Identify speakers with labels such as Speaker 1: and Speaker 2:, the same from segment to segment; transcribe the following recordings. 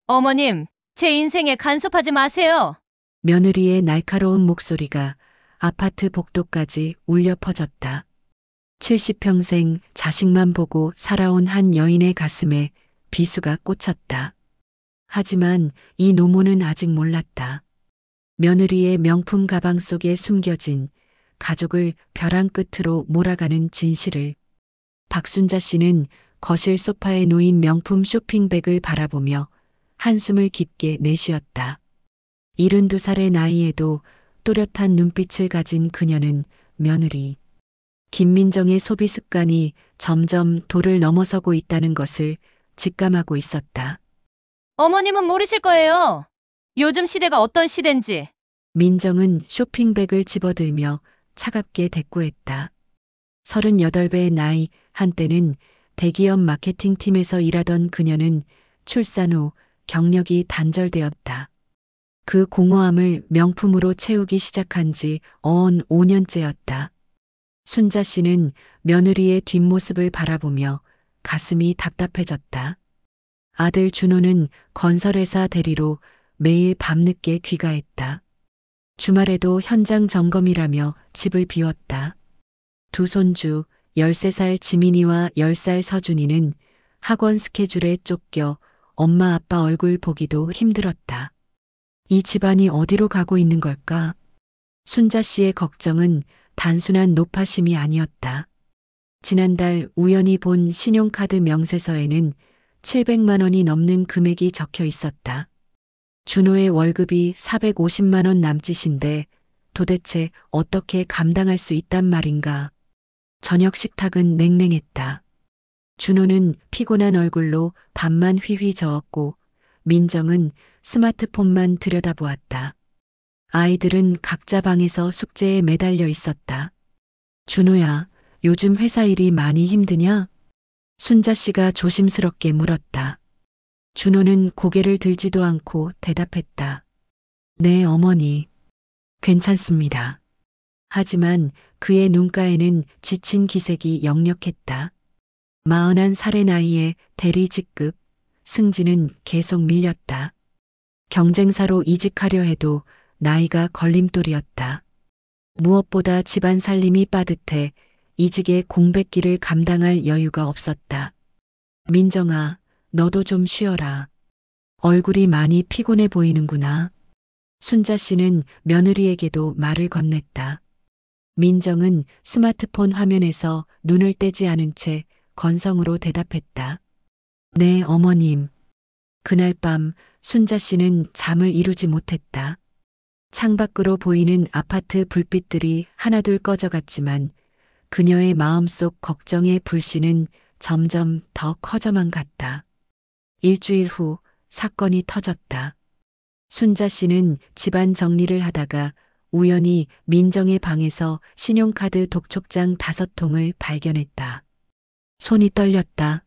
Speaker 1: 어머님, 제 인생에 간섭하지 마세요.
Speaker 2: 며느리의 날카로운 목소리가 아파트 복도까지 울려 퍼졌다. 70평생 자식만 보고 살아온 한 여인의 가슴에 비수가 꽂혔다. 하지만 이 노모는 아직 몰랐다. 며느리의 명품 가방 속에 숨겨진 가족을 벼랑 끝으로 몰아가는 진실을. 박순자 씨는 거실 소파에 놓인 명품 쇼핑백을 바라보며 한숨을 깊게 내쉬었다. 72살의 나이에도 또렷한 눈빛을 가진 그녀는 며느리 김민정의 소비 습관이 점점 도를 넘어서고 있다는 것을 직감하고 있었다.
Speaker 1: 어머님은 모르실 거예요. 요즘 시대가 어떤 시대인지.
Speaker 2: 민정은 쇼핑백을 집어들며 차갑게 대꾸했다. 38배의 나이, 한때는 대기업 마케팅팀에서 일하던 그녀는 출산 후 경력이 단절되었다. 그 공허함을 명품으로 채우기 시작한 지 어언 5년째였다. 순자 씨는 며느리의 뒷모습을 바라보며 가슴이 답답해졌다. 아들 준호는 건설회사 대리로 매일 밤늦게 귀가했다. 주말에도 현장 점검이라며 집을 비웠다. 두 손주 13살 지민이와 10살 서준이는 학원 스케줄에 쫓겨 엄마 아빠 얼굴 보기도 힘들었다. 이 집안이 어디로 가고 있는 걸까? 순자 씨의 걱정은 단순한 노파심이 아니었다. 지난달 우연히 본 신용카드 명세서에는 700만 원이 넘는 금액이 적혀 있었다. 준호의 월급이 450만 원 남짓인데 도대체 어떻게 감당할 수 있단 말인가? 저녁 식탁은 냉랭했다. 준호는 피곤한 얼굴로 밥만 휘휘 저었고 민정은 스마트폰만 들여다보았다. 아이들은 각자 방에서 숙제에 매달려 있었다. 준호야, 요즘 회사 일이 많이 힘드냐? 순자 씨가 조심스럽게 물었다. 준호는 고개를 들지도 않고 대답했다. 네, 어머니. 괜찮습니다. 하지만 그의 눈가에는 지친 기색이 역력했다. 41살의 나이에 대리 직급, 승진은 계속 밀렸다. 경쟁사로 이직하려 해도 나이가 걸림돌이었다. 무엇보다 집안 살림이 빠듯해 이직의 공백기를 감당할 여유가 없었다. 민정아, 너도 좀 쉬어라. 얼굴이 많이 피곤해 보이는구나. 순자 씨는 며느리에게도 말을 건넸다. 민정은 스마트폰 화면에서 눈을 떼지 않은 채 건성으로 대답했다. 네, 어머님. 그날 밤 순자 씨는 잠을 이루지 못했다. 창밖으로 보이는 아파트 불빛들이 하나둘 꺼져갔지만 그녀의 마음속 걱정의 불씨는 점점 더 커져만 갔다. 일주일 후 사건이 터졌다. 순자 씨는 집안 정리를 하다가 우연히 민정의 방에서 신용카드 독촉장 5통을 발견했다. 손이 떨렸다.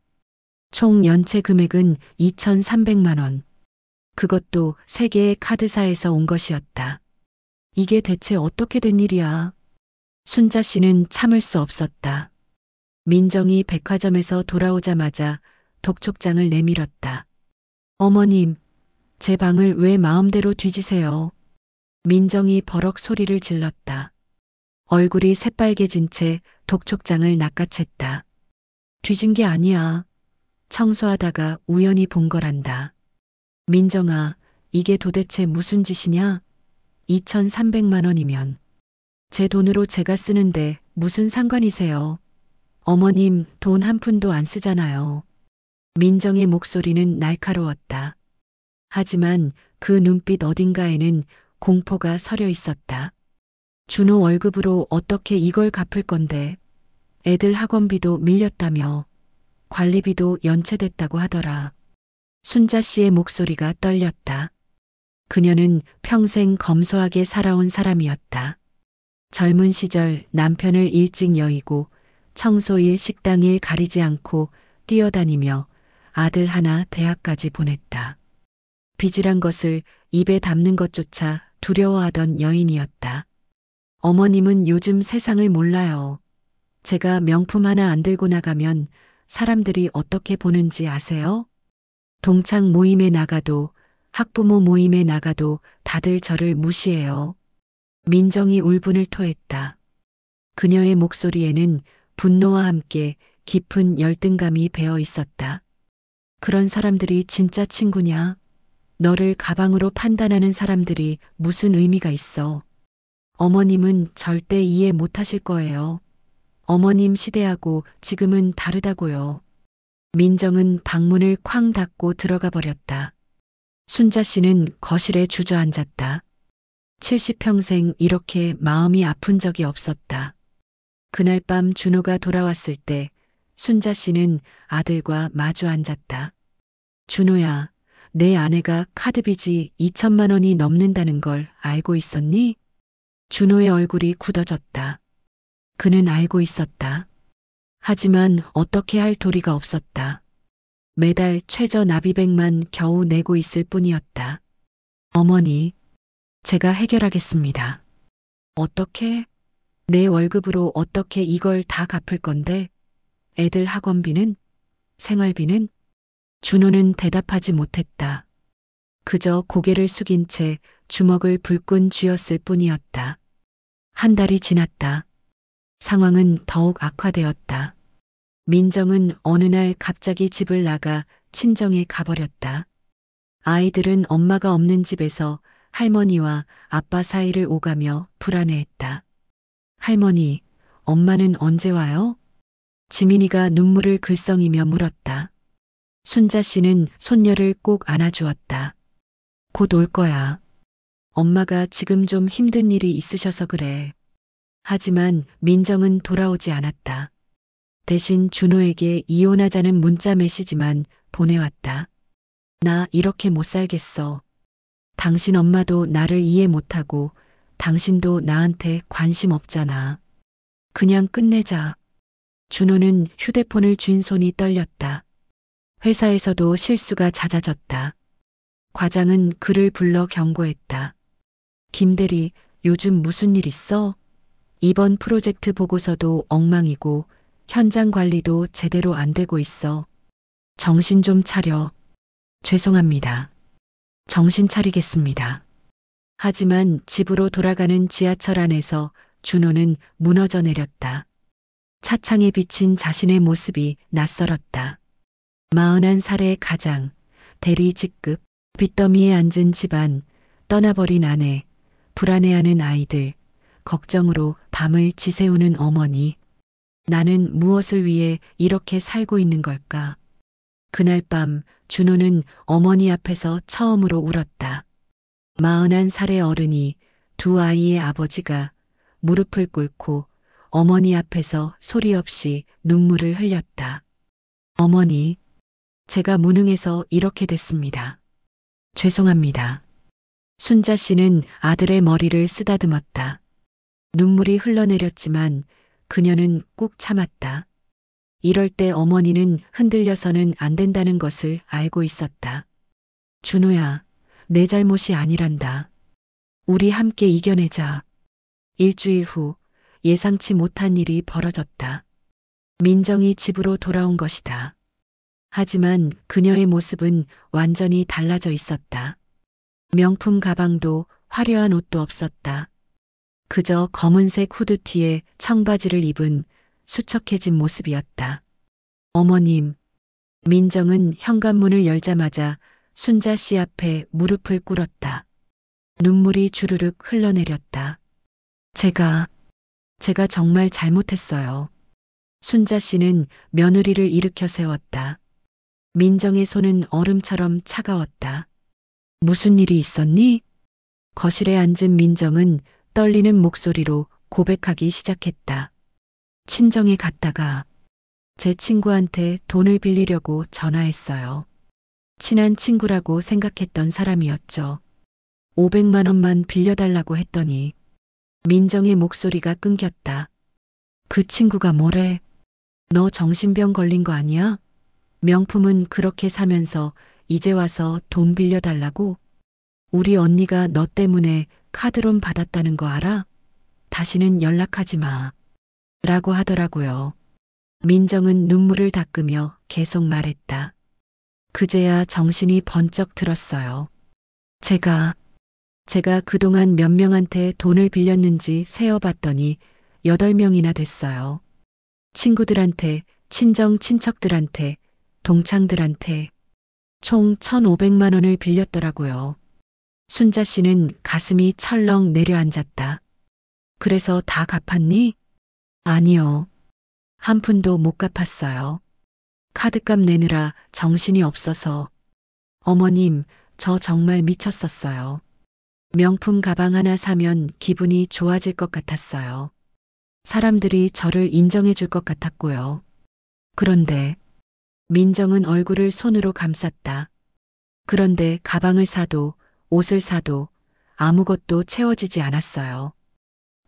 Speaker 2: 총 연체 금액은 2,300만 원. 그것도 3개의 카드사에서 온 것이었다. 이게 대체 어떻게 된 일이야? 순자 씨는 참을 수 없었다. 민정이 백화점에서 돌아오자마자 독촉장을 내밀었다. 어머님, 제 방을 왜 마음대로 뒤지세요? 민정이 버럭 소리를 질렀다. 얼굴이 새빨개진 채 독촉장을 낚아챘다. 뒤진 게 아니야. 청소하다가 우연히 본 거란다. 민정아, 이게 도대체 무슨 짓이냐? 2,300만 원이면. 제 돈으로 제가 쓰는데 무슨 상관이세요? 어머님 돈 한 푼도 안 쓰잖아요. 민정의 목소리는 날카로웠다. 하지만 그 눈빛 어딘가에는 공포가 서려 있었다. 준호 월급으로 어떻게 이걸 갚을 건데. 애들 학원비도 밀렸다며. 관리비도 연체됐다고 하더라. 순자 씨의 목소리가 떨렸다. 그녀는 평생 검소하게 살아온 사람이었다. 젊은 시절 남편을 일찍 여의고 청소일 식당일 가리지 않고 뛰어다니며 아들 하나 대학까지 보냈다. 빚이란 것을 입에 담는 것조차 두려워하던 여인이었다. 어머님은 요즘 세상을 몰라요. 제가 명품 하나 안 들고 나가면 사람들이 어떻게 보는지 아세요? 동창 모임에 나가도 학부모 모임에 나가도 다들 저를 무시해요. 민정이 울분을 토했다. 그녀의 목소리에는 분노와 함께 깊은 열등감이 배어 있었다. 그런 사람들이 진짜 친구냐? 너를 가방으로 판단하는 사람들이 무슨 의미가 있어? 어머님은 절대 이해 못하실 거예요. 어머님 시대하고 지금은 다르다고요. 민정은 방문을 쾅 닫고 들어가 버렸다. 순자 씨는 거실에 주저앉았다. 70평생 이렇게 마음이 아픈 적이 없었다. 그날 밤 준호가 돌아왔을 때 순자 씨는 아들과 마주 앉았다. 준호야, 내 아내가 카드빚이 2천만 원이 넘는다는 걸 알고 있었니? 준호의 얼굴이 굳어졌다. 그는 알고 있었다. 하지만 어떻게 할 도리가 없었다. 매달 최저 납입액만 겨우 내고 있을 뿐이었다. 어머니, 제가 해결하겠습니다. 어떻게? 내 월급으로 어떻게 이걸 다 갚을 건데? 애들 학원비는? 생활비는? 준호는 대답하지 못했다. 그저 고개를 숙인 채 주먹을 불끈 쥐었을 뿐이었다. 한 달이 지났다. 상황은 더욱 악화되었다. 민정은 어느 날 갑자기 집을 나가 친정에 가버렸다. 아이들은 엄마가 없는 집에서 할머니와 아빠 사이를 오가며 불안해했다. 할머니, 엄마는 언제 와요? 지민이가 눈물을 글썽이며 물었다. 순자 씨는 손녀를 꼭 안아주었다. 곧 올 거야. 엄마가 지금 좀 힘든 일이 있으셔서 그래. 하지만 민정은 돌아오지 않았다. 대신 준호에게 이혼하자는 문자 메시지만 보내왔다. 나 이렇게 못 살겠어. 당신 엄마도 나를 이해 못하고 당신도 나한테 관심 없잖아. 그냥 끝내자. 준호는 휴대폰을 쥔 손이 떨렸다. 회사에서도 실수가 잦아졌다. 과장은 그를 불러 경고했다. 김대리, 요즘 무슨 일 있어? 이번 프로젝트 보고서도 엉망이고 현장 관리도 제대로 안 되고 있어. 정신 좀 차려. 죄송합니다. 정신 차리겠습니다. 하지만 집으로 돌아가는 지하철 안에서 준호는 무너져 내렸다. 차창에 비친 자신의 모습이 낯설었다. 41살의 가장, 대리 직급, 빚더미에 앉은 집안, 떠나버린 아내, 불안해하는 아이들, 걱정으로 밤을 지새우는 어머니. 나는 무엇을 위해 이렇게 살고 있는 걸까? 그날 밤 준호는 어머니 앞에서 처음으로 울었다. 41살의 어른이 두 아이의 아버지가 무릎을 꿇고 어머니 앞에서 소리 없이 눈물을 흘렸다. 어머니, 제가 무능해서 이렇게 됐습니다. 죄송합니다. 순자 씨는 아들의 머리를 쓰다듬었다. 눈물이 흘러내렸지만 그녀는 꾹 참았다. 이럴 때 어머니는 흔들려서는 안 된다는 것을 알고 있었다. 준호야, 내 잘못이 아니란다. 우리 함께 이겨내자. 일주일 후 예상치 못한 일이 벌어졌다. 민정이 집으로 돌아온 것이다. 하지만 그녀의 모습은 완전히 달라져 있었다. 명품 가방도 화려한 옷도 없었다. 그저 검은색 후드티에 청바지를 입은 수척해진 모습이었다. 어머님, 민정은 현관문을 열자마자 순자 씨 앞에 무릎을 꿇었다. 눈물이 주르륵 흘러내렸다. 제가 정말 잘못했어요. 순자 씨는 며느리를 일으켜 세웠다. 민정의 손은 얼음처럼 차가웠다. 무슨 일이 있었니? 거실에 앉은 민정은 떨리는 목소리로 고백하기 시작했다. 친정에 갔다가 제 친구한테 돈을 빌리려고 전화했어요. 친한 친구라고 생각했던 사람이었죠. 500만 원만 빌려달라고 했더니 민정의 목소리가 끊겼다. 그 친구가 뭐래? 너 정신병 걸린 거 아니야? 명품은 그렇게 사면서 이제 와서 돈 빌려달라고? 우리 언니가 너 때문에 카드론 받았다는 거 알아? 다시는 연락하지 마. 라고 하더라고요. 민정은 눈물을 닦으며 계속 말했다. 그제야 정신이 번쩍 들었어요. 제가 그동안 몇 명한테 돈을 빌렸는지 세어봤더니 8명이나 됐어요. 친구들한테, 친정 친척들한테, 동창들한테 총 1,500만 원을 빌렸더라고요. 순자 씨는 가슴이 철렁 내려앉았다. 그래서 다 갚았니? 아니요. 한 푼도 못 갚았어요. 카드값 내느라 정신이 없어서. 어머님, 저 정말 미쳤었어요. 명품 가방 하나 사면 기분이 좋아질 것 같았어요. 사람들이 저를 인정해 줄 것 같았고요. 그런데 민정은 얼굴을 손으로 감쌌다. 그런데 가방을 사도 옷을 사도 아무것도 채워지지 않았어요.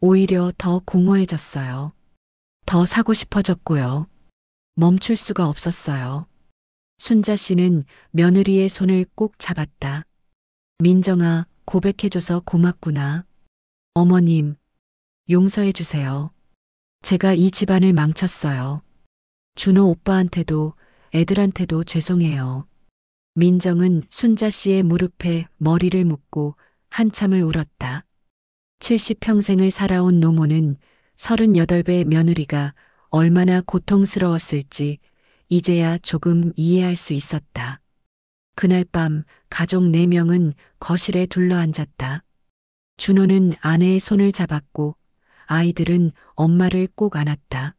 Speaker 2: 오히려 더 공허해졌어요. 더 사고 싶어졌고요. 멈출 수가 없었어요. 순자 씨는 며느리의 손을 꼭 잡았다. 민정아, 고백해줘서 고맙구나. 어머님, 용서해 주세요. 제가 이 집안을 망쳤어요. 준호 오빠한테도 애들한테도 죄송해요. 민정은 순자 씨의 무릎에 머리를 묻고 한참을 울었다. 70평생을 살아온 노모는 38배 며느리가 얼마나 고통스러웠을지 이제야 조금 이해할 수 있었다. 그날 밤 가족 4명은 거실에 둘러앉았다. 준호는 아내의 손을 잡았고 아이들은 엄마를 꼭 안았다.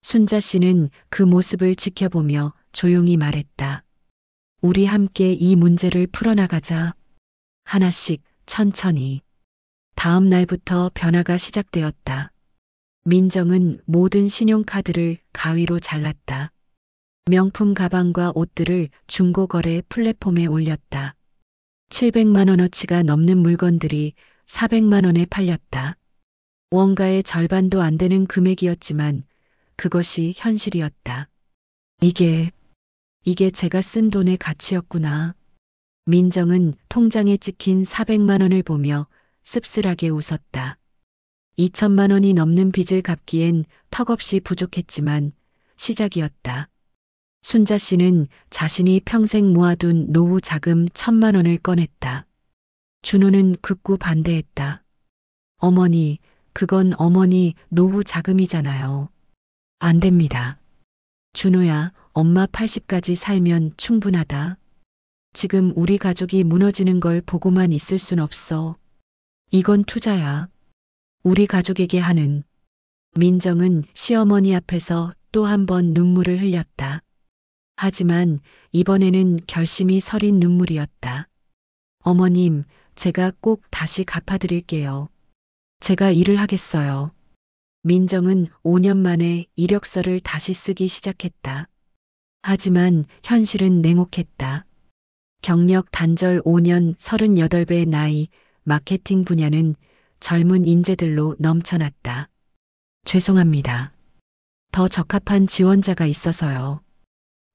Speaker 2: 순자 씨는 그 모습을 지켜보며 조용히 말했다. 우리 함께 이 문제를 풀어나가자. 하나씩 천천히. 다음 날부터 변화가 시작되었다. 민정은 모든 신용카드를 가위로 잘랐다. 명품 가방과 옷들을 중고거래 플랫폼에 올렸다. 700만 원어치가 넘는 물건들이 400만 원에 팔렸다. 원가의 절반도 안 되는 금액이었지만 그것이 현실이었다. 이게 제가 쓴 돈의 가치였구나. 민정은 통장에 찍힌 400만 원을 보며 씁쓸하게 웃었다. 2천만 원이 넘는 빚을 갚기엔 턱없이 부족했지만 시작이었다. 순자 씨는 자신이 평생 모아둔 노후 자금 1,000만 원을 꺼냈다. 준호는 극구 반대했다. 어머니, 그건 어머니 노후 자금이잖아요. 안 됩니다. 준호야, 엄마 80까지 살면 충분하다. 지금 우리 가족이 무너지는 걸 보고만 있을 순 없어. 이건 투자야. 우리 가족에게 하는. 민정은 시어머니 앞에서 또 한 번 눈물을 흘렸다. 하지만 이번에는 결심이 서린 눈물이었다. 어머님, 제가 꼭 다시 갚아드릴게요. 제가 일을 하겠어요. 민정은 5년 만에 이력서를 다시 쓰기 시작했다. 하지만 현실은 냉혹했다. 경력 단절 5년 38배 나이, 마케팅 분야는 젊은 인재들로 넘쳐났다. 죄송합니다. 더 적합한 지원자가 있어서요.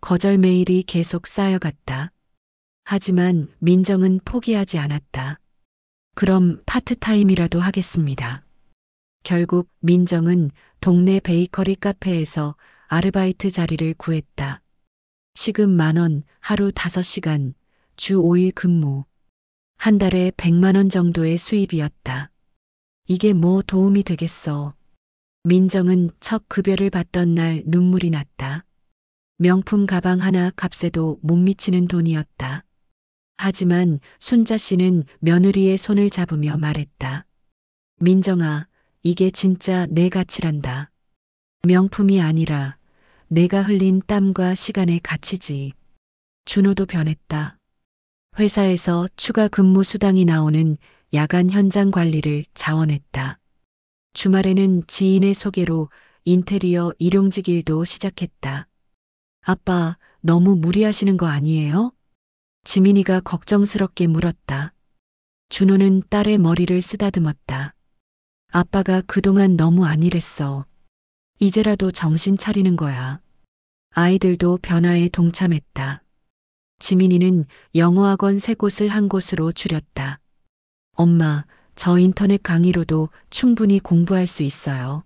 Speaker 2: 거절 메일이 계속 쌓여갔다. 하지만 민정은 포기하지 않았다. 그럼 파트타임이라도 하겠습니다. 결국 민정은 동네 베이커리 카페에서 아르바이트 자리를 구했다. 시급 10,000원, 하루 5시간, 주 5일 근무. 한 달에 100만 원 정도의 수입이었다. 이게 뭐 도움이 되겠어. 민정은 첫 급여를 받던 날 눈물이 났다. 명품 가방 하나 값에도 못 미치는 돈이었다. 하지만 순자 씨는 며느리의 손을 잡으며 말했다. 민정아, 이게 진짜 내 가치란다. 명품이 아니라 내가 흘린 땀과 시간의 가치지. 준호도 변했다. 회사에서 추가 근무 수당이 나오는 야간 현장 관리를 자원했다. 주말에는 지인의 소개로 인테리어 일용직 일도 시작했다. 아빠, 너무 무리하시는 거 아니에요? 지민이가 걱정스럽게 물었다. 준호는 딸의 머리를 쓰다듬었다. 아빠가 그동안 너무 안일했어. 이제라도 정신 차리는 거야. 아이들도 변화에 동참했다. 지민이는 영어학원 3곳을 한 곳으로 줄였다. 엄마, 저 인터넷 강의로도 충분히 공부할 수 있어요.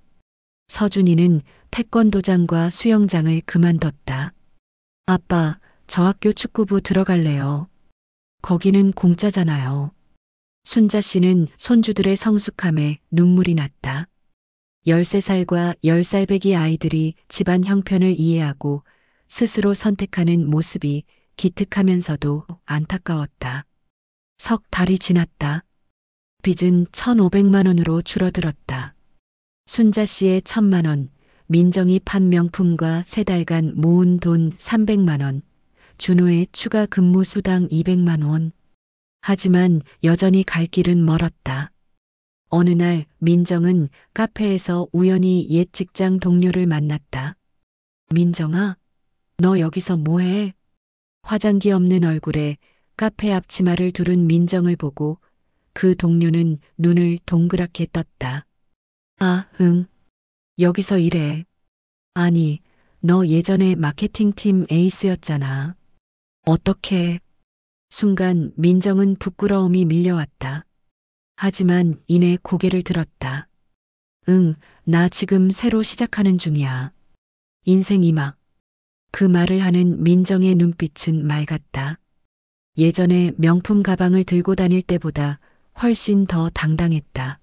Speaker 2: 서준이는 태권도장과 수영장을 그만뒀다. 아빠, 저 학교 축구부 들어갈래요. 거기는 공짜잖아요. 순자 씨는 손주들의 성숙함에 눈물이 났다. 13살과 10살 배기 아이들이 집안 형편을 이해하고 스스로 선택하는 모습이 기특하면서도 안타까웠다. 석 달이 지났다. 빚은 1,500만 원으로 줄어들었다. 순자 씨의 1,000만 원, 민정이 판 명품과 3달간 모은 돈 300만 원, 준호의 추가 근무 수당 200만 원. 하지만 여전히 갈 길은 멀었다. 어느 날 민정은 카페에서 우연히 옛 직장 동료를 만났다. 민정아, 너 여기서 뭐해? 화장기 없는 얼굴에 카페 앞치마를 두른 민정을 보고 그 동료는 눈을 동그랗게 떴다. 아, 응. 여기서 일해. 아니, 너 예전에 마케팅팀 에이스였잖아. 어떻게? 순간 민정은 부끄러움이 밀려왔다. 하지만 이내 고개를 들었다. 응, 나 지금 새로 시작하는 중이야. 인생 이막. 그 말을 하는 민정의 눈빛은 맑았다. 예전에 명품 가방을 들고 다닐 때보다 훨씬 더 당당했다.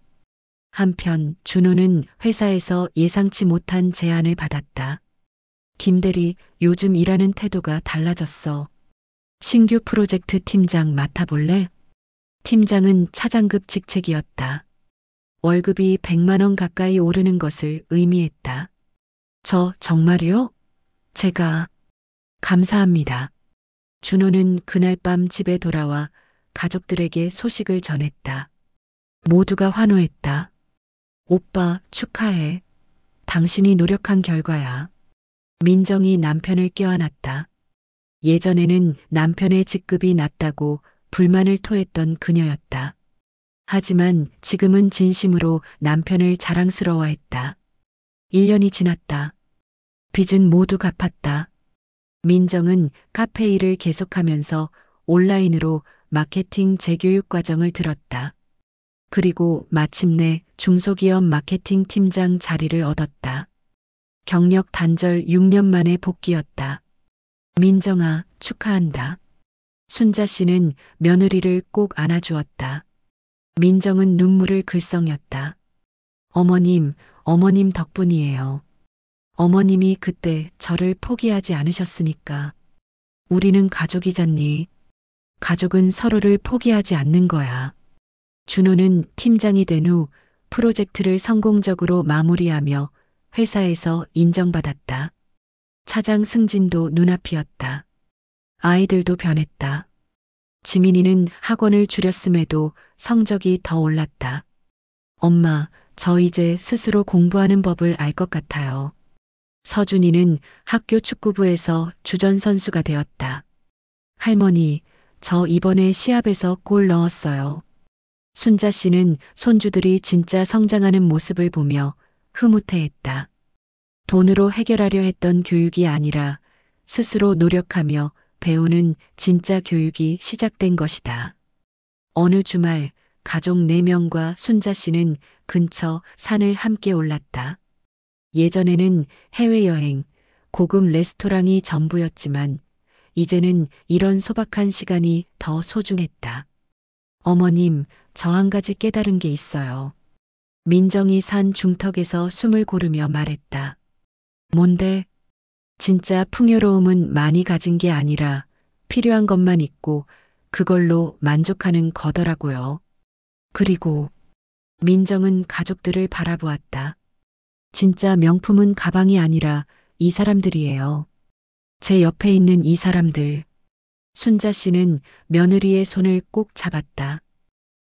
Speaker 2: 한편 준호는 회사에서 예상치 못한 제안을 받았다. 김대리, 요즘 일하는 태도가 달라졌어. 신규 프로젝트 팀장 맡아볼래? 팀장은 차장급 직책이었다. 월급이 100만 원 가까이 오르는 것을 의미했다. 저 정말요? 제가 감사합니다. 준호는 그날 밤 집에 돌아와 가족들에게 소식을 전했다. 모두가 환호했다. 오빠 축하해. 당신이 노력한 결과야. 민정이 남편을 껴안았다. 예전에는 남편의 직급이 낮다고 불만을 토했던 그녀였다. 하지만 지금은 진심으로 남편을 자랑스러워했다. 1년이 지났다. 빚은 모두 갚았다. 민정은 카페 일을 계속하면서 온라인으로 마케팅 재교육 과정을 들었다. 그리고 마침내 중소기업 마케팅 팀장 자리를 얻었다. 경력 단절 6년 만에 복귀였다. 민정아, 축하한다. 순자 씨는 며느리를 꼭 안아주었다. 민정은 눈물을 글썽였다. 어머님 덕분이에요. 어머님이 그때 저를 포기하지 않으셨으니까. 우리는 가족이잖니. 가족은 서로를 포기하지 않는 거야. 준호는 팀장이 된 후 프로젝트를 성공적으로 마무리하며 회사에서 인정받았다. 차장 승진도 눈앞이었다. 아이들도 변했다. 지민이는 학원을 줄였음에도 성적이 더 올랐다. 엄마, 저 이제 스스로 공부하는 법을 알 것 같아요. 서준이는 학교 축구부에서 주전 선수가 되었다. 할머니, 저 이번에 시합에서 골 넣었어요. 순자 씨는 손주들이 진짜 성장하는 모습을 보며 흐뭇해했다. 돈으로 해결하려 했던 교육이 아니라 스스로 노력하며 배우는 진짜 교육이 시작된 것이다. 어느 주말 가족 4명과 순자 씨는 근처 산을 함께 올랐다. 예전에는 해외여행, 고급 레스토랑이 전부였지만 이제는 이런 소박한 시간이 더 소중했다. 어머님, 저 한 가지 깨달은 게 있어요. 민정이 산 중턱에서 숨을 고르며 말했다. 뭔데? 진짜 풍요로움은 많이 가진 게 아니라 필요한 것만 있고 그걸로 만족하는 거더라고요. 그리고 민정은 가족들을 바라보았다. 진짜 명품은 가방이 아니라 이 사람들이에요. 제 옆에 있는 이 사람들. 순자 씨는 며느리의 손을 꼭 잡았다.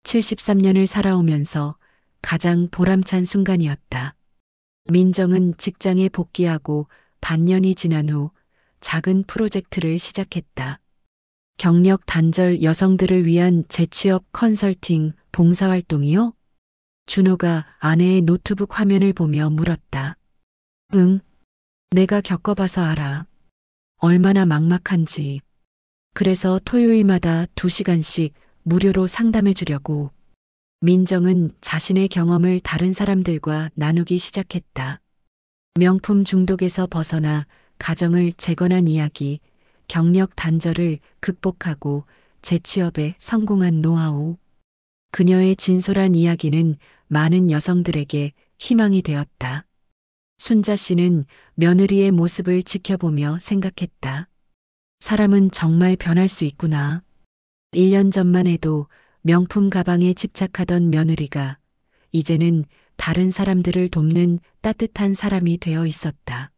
Speaker 2: 73년을 살아오면서 가장 보람찬 순간이었다. 민정은 직장에 복귀하고 반년이 지난 후 작은 프로젝트를 시작했다. 경력 단절 여성들을 위한 재취업 컨설팅 봉사활동이요? 준호가 아내의 노트북 화면을 보며 물었다. 응, 내가 겪어봐서 알아. 얼마나 막막한지. 그래서 토요일마다 2시간씩 무료로 상담해 주려고. 민정은 자신의 경험을 다른 사람들과 나누기 시작했다. 명품 중독에서 벗어나 가정을 재건한 이야기, 경력 단절을 극복하고 재취업에 성공한 노하우. 그녀의 진솔한 이야기는 많은 여성들에게 희망이 되었다. 순자 씨는 며느리의 모습을 지켜보며 생각했다. 사람은 정말 변할 수 있구나. 1년 전만 해도 명품 가방에 집착하던 며느리가 이제는 다른 사람들을 돕는 따뜻한 사람이 되어 있었다.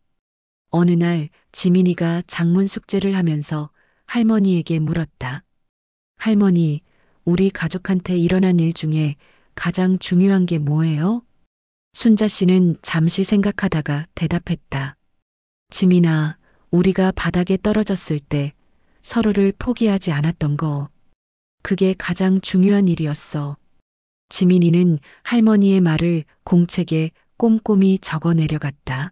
Speaker 2: 어느 날 지민이가 장문 숙제를 하면서 할머니에게 물었다. 할머니, 우리 가족한테 일어난 일 중에 가장 중요한 게 뭐예요? 순자 씨는 잠시 생각하다가 대답했다. 지민아, 우리가 바닥에 떨어졌을 때 서로를 포기하지 않았던 거. 그게 가장 중요한 일이었어. 지민이는 할머니의 말을 공책에 꼼꼼히 적어 내려갔다.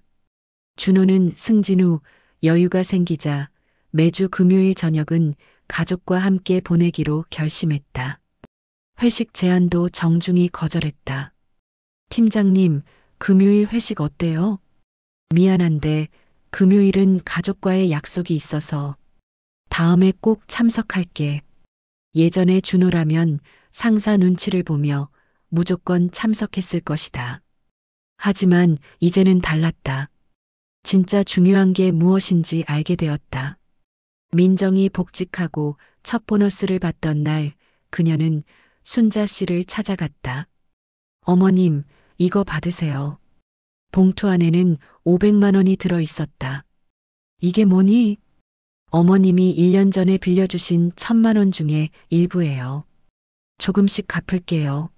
Speaker 2: 준호는 승진 후 여유가 생기자 매주 금요일 저녁은 가족과 함께 보내기로 결심했다. 회식 제안도 정중히 거절했다. 팀장님, 금요일 회식 어때요? 미안한데 금요일은 가족과의 약속이 있어서 다음에 꼭 참석할게. 예전에 준호라면 상사 눈치를 보며 무조건 참석했을 것이다. 하지만 이제는 달랐다. 진짜 중요한 게 무엇인지 알게 되었다. 민정이 복직하고 첫 보너스를 받던 날 그녀는 순자 씨를 찾아갔다. 어머님, 이거 받으세요. 봉투 안에는 500만 원이 들어 있었다. 이게 뭐니? 어머님이 1년 전에 빌려주신 1000만 원 중에 일부예요. 조금씩 갚을게요.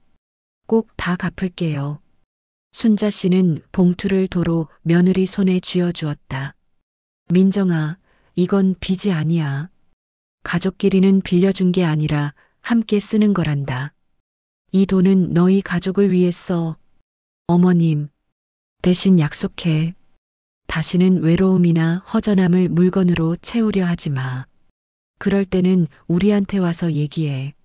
Speaker 2: 꼭 다 갚을게요. 순자 씨는 봉투를 도로 며느리 손에 쥐어주었다. 민정아, 이건 빚이 아니야. 가족끼리는 빌려준 게 아니라 함께 쓰는 거란다. 이 돈은 너희 가족을 위해 써. 어머님, 대신 약속해. 다시는 외로움이나 허전함을 물건으로 채우려 하지 마. 그럴 때는 우리한테 와서 얘기해.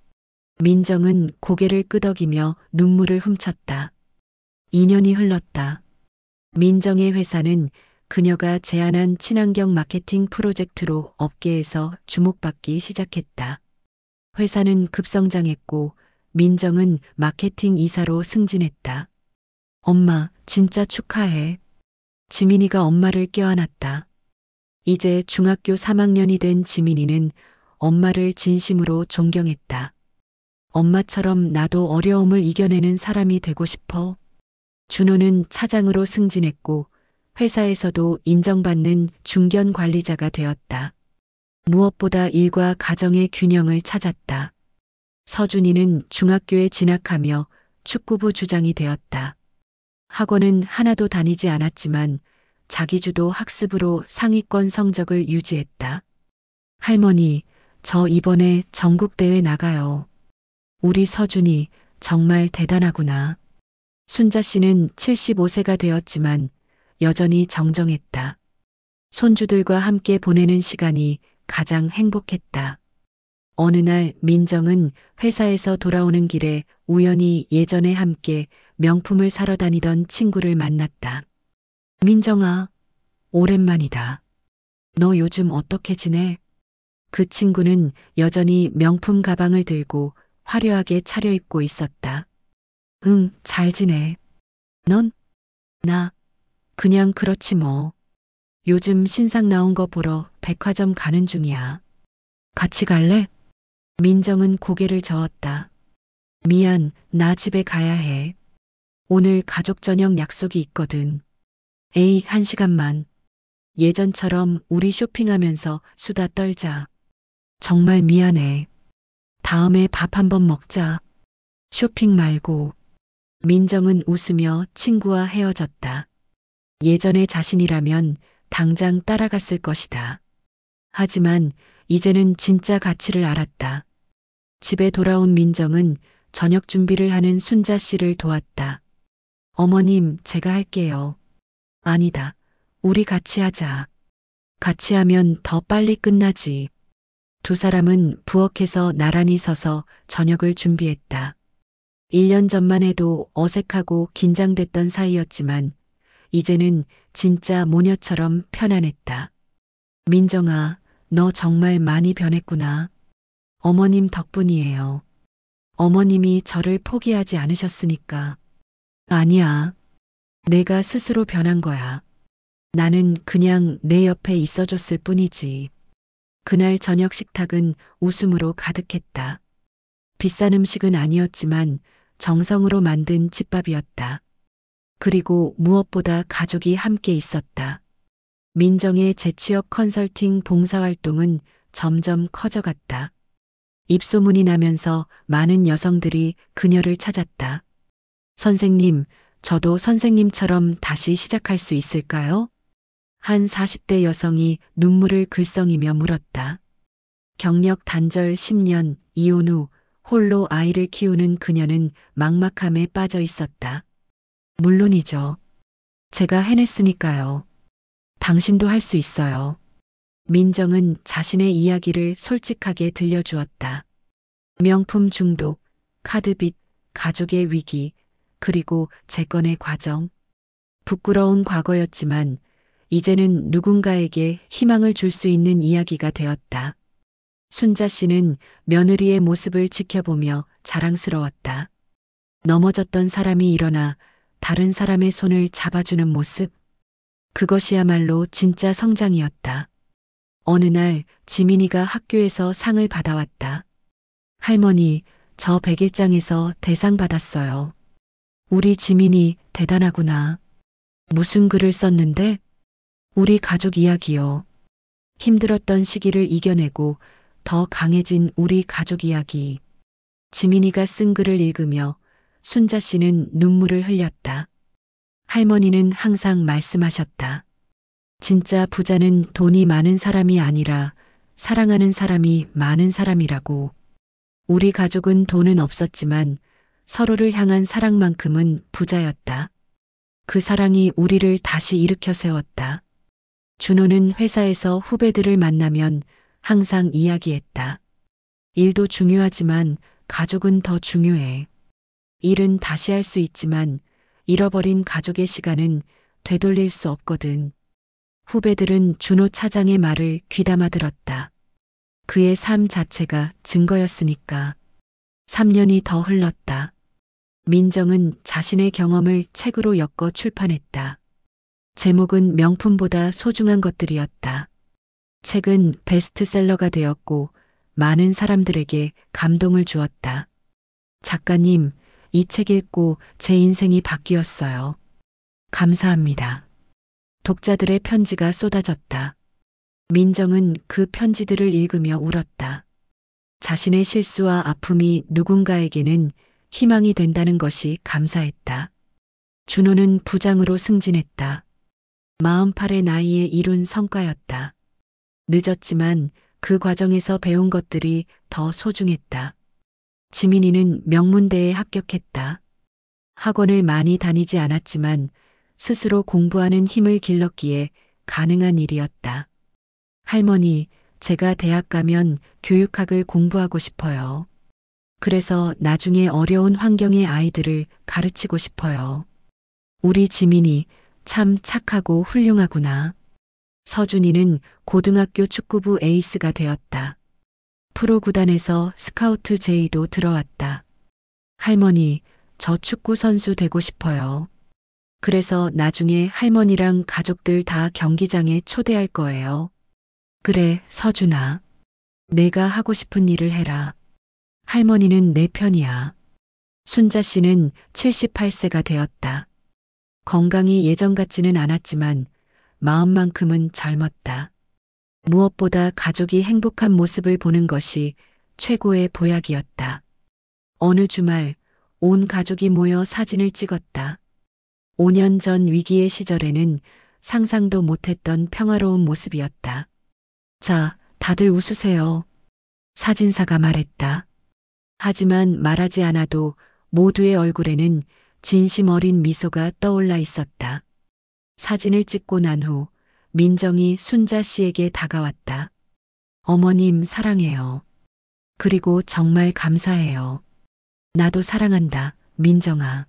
Speaker 2: 민정은 고개를 끄덕이며 눈물을 훔쳤다. 2년이 흘렀다. 민정의 회사는 그녀가 제안한 친환경 마케팅 프로젝트로 업계에서 주목받기 시작했다. 회사는 급성장했고 민정은 마케팅 이사로 승진했다. 엄마, 진짜 축하해. 지민이가 엄마를 껴안았다. 이제 중학교 3학년이 된 지민이는 엄마를 진심으로 존경했다. 엄마처럼 나도 어려움을 이겨내는 사람이 되고 싶어. 준호는 차장으로 승진했고 회사에서도 인정받는 중견 관리자가 되었다. 무엇보다 일과 가정의 균형을 찾았다. 서준이는 중학교에 진학하며 축구부 주장이 되었다. 학원은 하나도 다니지 않았지만 자기주도 학습으로 상위권 성적을 유지했다. 할머니, 저 이번에 전국대회 나가요. 우리 서준이 정말 대단하구나. 순자 씨는 75세가 되었지만 여전히 정정했다. 손주들과 함께 보내는 시간이 가장 행복했다. 어느 날 민정은 회사에서 돌아오는 길에 우연히 예전에 함께 명품을 사러 다니던 친구를 만났다. 민정아, 오랜만이다. 너 요즘 어떻게 지내? 그 친구는 여전히 명품 가방을 들고 화려하게 차려입고 있었다. 응, 잘 지내. 넌? 나, 그냥 그렇지 뭐. 요즘 신상 나온 거 보러 백화점 가는 중이야. 같이 갈래? 민정은 고개를 저었다. 미안, 나 집에 가야 해. 오늘 가족 저녁 약속이 있거든. 에이, 1시간만. 예전처럼 우리 쇼핑하면서 수다 떨자. 정말 미안해. 다음에 밥 한번 먹자. 쇼핑 말고. 민정은 웃으며 친구와 헤어졌다. 예전의 자신이라면 당장 따라갔을 것이다. 하지만 이제는 진짜 가치를 알았다. 집에 돌아온 민정은 저녁 준비를 하는 순자 씨를 도왔다. 어머님, 제가 할게요. 아니다. 우리 같이 하자. 같이 하면 더 빨리 끝나지. 두 사람은 부엌에서 나란히 서서 저녁을 준비했다. 1년 전만 해도 어색하고 긴장됐던 사이였지만 이제는 진짜 모녀처럼 편안했다. 민정아, 너 정말 많이 변했구나. 어머님 덕분이에요. 어머님이 저를 포기하지 않으셨으니까. 아니야. 내가 스스로 변한 거야. 나는 그냥 내 옆에 있어줬을 뿐이지. 그날 저녁 식탁은 웃음으로 가득했다. 비싼 음식은 아니었지만 정성으로 만든 집밥이었다. 그리고 무엇보다 가족이 함께 있었다. 민정의 재취업 컨설팅 봉사활동은 점점 커져갔다. 입소문이 나면서 많은 여성들이 그녀를 찾았다. 선생님, 저도 선생님처럼 다시 시작할 수 있을까요? 한 40대 여성이 눈물을 글썽이며 물었다. 경력 단절 10년, 이혼 후 홀로 아이를 키우는 그녀는 막막함에 빠져 있었다. 물론이죠. 제가 해냈으니까요. 당신도 할 수 있어요. 민정은 자신의 이야기를 솔직하게 들려주었다. 명품 중독, 카드빚, 가족의 위기, 그리고 재건의 과정. 부끄러운 과거였지만 이제는 누군가에게 희망을 줄 수 있는 이야기가 되었다. 순자 씨는 며느리의 모습을 지켜보며 자랑스러웠다. 넘어졌던 사람이 일어나 다른 사람의 손을 잡아주는 모습. 그것이야말로 진짜 성장이었다. 어느 날 지민이가 학교에서 상을 받아왔다. 할머니, 저 100일장에서 대상 받았어요. 우리 지민이 대단하구나. 무슨 글을 썼는데? 우리 가족 이야기요. 힘들었던 시기를 이겨내고 더 강해진 우리 가족 이야기. 지민이가 쓴 글을 읽으며 순자 씨는 눈물을 흘렸다. 할머니는 항상 말씀하셨다. 진짜 부자는 돈이 많은 사람이 아니라 사랑하는 사람이 많은 사람이라고. 우리 가족은 돈은 없었지만 서로를 향한 사랑만큼은 부자였다. 그 사랑이 우리를 다시 일으켜 세웠다. 준호는 회사에서 후배들을 만나면 항상 이야기했다. 일도 중요하지만 가족은 더 중요해. 일은 다시 할 수 있지만 잃어버린 가족의 시간은 되돌릴 수 없거든. 후배들은 준호 차장의 말을 귀담아 들었다. 그의 삶 자체가 증거였으니까. 3년이 더 흘렀다. 민정은 자신의 경험을 책으로 엮어 출판했다. 제목은 명품보다 소중한 것들이었다. 책은 베스트셀러가 되었고 많은 사람들에게 감동을 주었다. 작가님, 이 책 읽고 제 인생이 바뀌었어요. 감사합니다. 독자들의 편지가 쏟아졌다. 민정은 그 편지들을 읽으며 울었다. 자신의 실수와 아픔이 누군가에게는 희망이 된다는 것이 감사했다. 준호는 부장으로 승진했다. 48의 나이에 이룬 성과였다. 늦었지만 그 과정에서 배운 것들이 더 소중했다. 지민이는 명문대에 합격했다. 학원을 많이 다니지 않았지만 스스로 공부하는 힘을 길렀기에 가능한 일이었다. 할머니, 제가 대학 가면 교육학을 공부하고 싶어요. 그래서 나중에 어려운 환경의 아이들을 가르치고 싶어요. 우리 지민이 참 착하고 훌륭하구나. 서준이는 고등학교 축구부 에이스가 되었다. 프로 구단에서 스카우트 제의도 들어왔다. 할머니, 저 축구 선수 되고 싶어요. 그래서 나중에 할머니랑 가족들 다 경기장에 초대할 거예요. 그래, 서준아. 내가 하고 싶은 일을 해라. 할머니는 내 편이야. 순자 씨는 78세가 되었다. 건강이 예전 같지는 않았지만 마음만큼은 젊었다. 무엇보다 가족이 행복한 모습을 보는 것이 최고의 보약이었다. 어느 주말 온 가족이 모여 사진을 찍었다. 5년 전 위기의 시절에는 상상도 못했던 평화로운 모습이었다. 자, 다들 웃으세요. 사진사가 말했다. 하지만 말하지 않아도 모두의 얼굴에는 진심 어린 미소가 떠올라 있었다. 사진을 찍고 난 후 민정이 순자 씨에게 다가왔다. 어머님 사랑해요. 그리고 정말 감사해요. 나도 사랑한다, 민정아.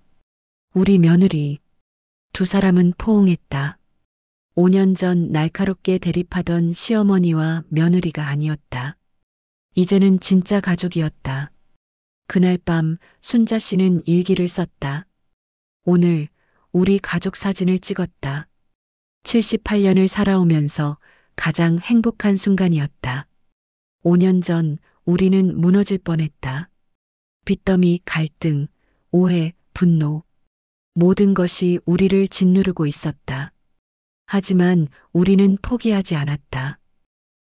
Speaker 2: 우리 며느리. 두 사람은 포옹했다. 5년 전 날카롭게 대립하던 시어머니와 며느리가 아니었다. 이제는 진짜 가족이었다. 그날 밤 순자 씨는 일기를 썼다. 오늘 우리 가족 사진을 찍었다. 78년을 살아오면서 가장 행복한 순간이었다. 5년 전 우리는 무너질 뻔했다. 빚더미, 갈등, 오해, 분노. 모든 것이 우리를 짓누르고 있었다. 하지만 우리는 포기하지 않았다.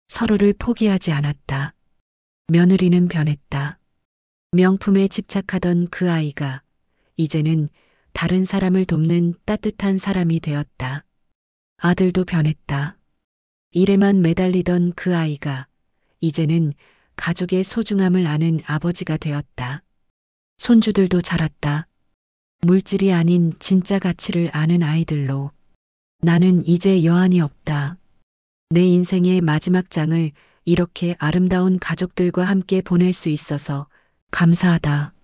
Speaker 2: 서로를 포기하지 않았다. 며느리는 변했다. 명품에 집착하던 그 아이가 이제는 다른 사람을 돕는 따뜻한 사람이 되었다. 아들도 변했다. 일에만 매달리던 그 아이가 이제는 가족의 소중함을 아는 아버지가 되었다. 손주들도 자랐다. 물질이 아닌 진짜 가치를 아는 아이들로. 나는 이제 여한이 없다. 내 인생의 마지막 장을 이렇게 아름다운 가족들과 함께 보낼 수 있어서 감사하다.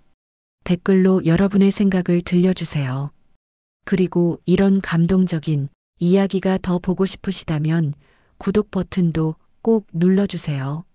Speaker 2: 댓글로 여러분의 생각을 들려주세요. 그리고 이런 감동적인 이야기가 더 보고 싶으시다면 구독 버튼도 꼭 눌러주세요.